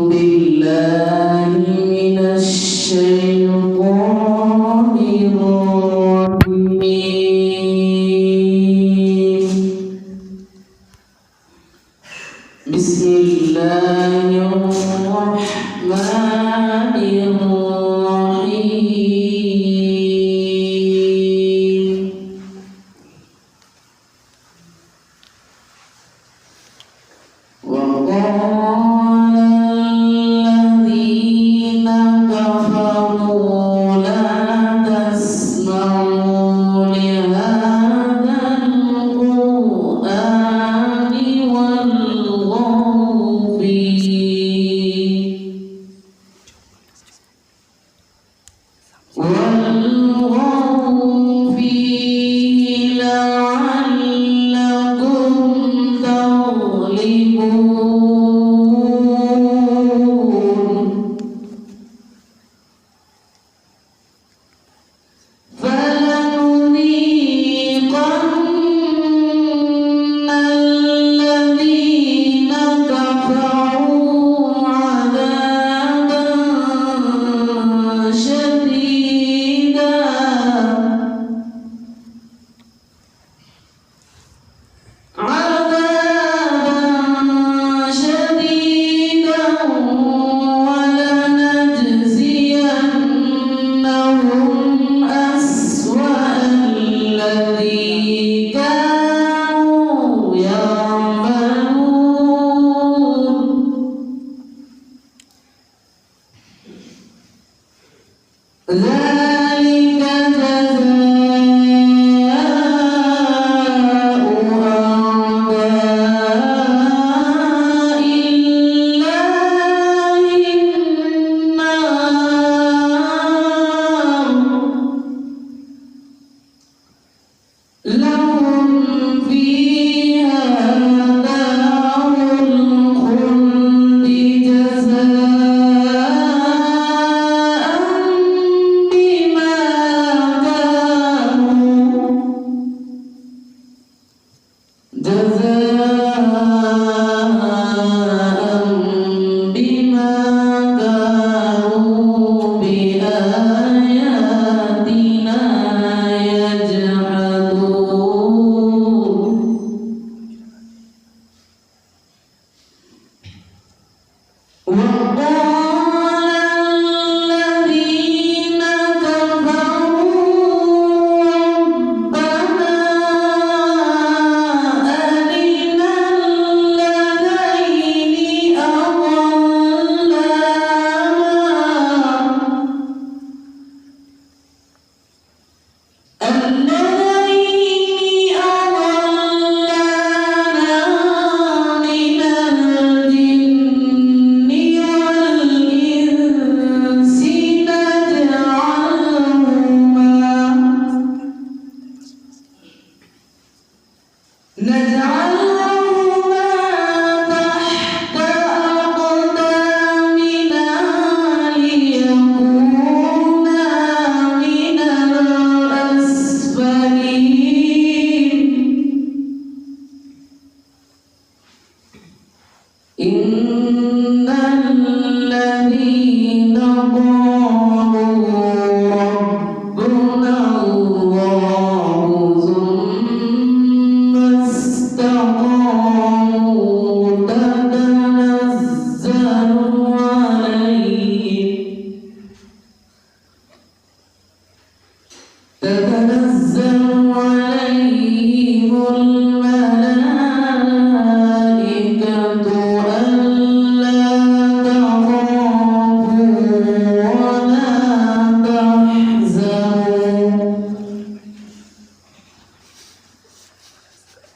بالله من الشيطان الرجيم. بسم الله الرحمن الرحيم. وقال الذين كفروا لا تسمعوا لهذا القرآن والغوا فيه لعلكم تغلبون. فلنذيقن الذين كفروا عذابا شديدا ولنجزينهم أسوأ الذي كانوا يعملون. ذلك لهم فيها دار الخلد جزاء بما كانوا بآياتنا يجحدون. وقال الذين كفروا ربنا أرنا الذين أضلانا من الجن والإنس نجعلهما تحت أقدامنا ليكونا من الأسفلين. إن الذين قالوا ربنا الله ثم استقاموا تتنزل عليهم الملائكة ألا تخافوا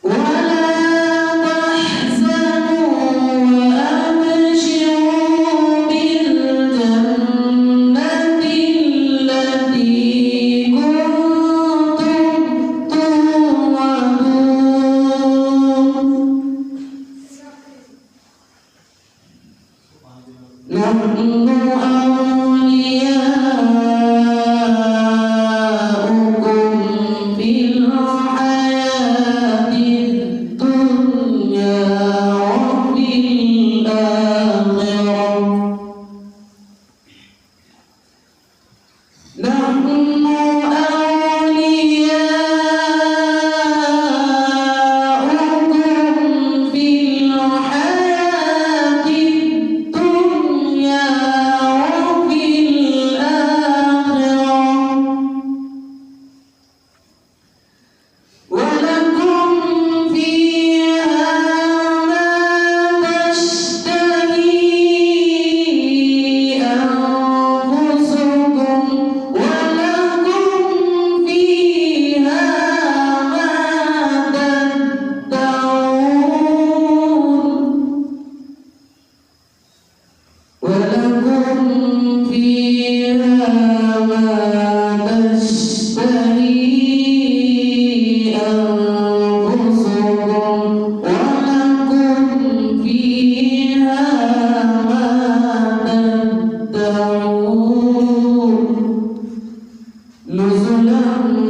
ولا تحزنوا وأبشروا بالجنة التي كنتم توعدون. نحن أولياؤكم في الحياة الدنيا وفي الآخرة نزلا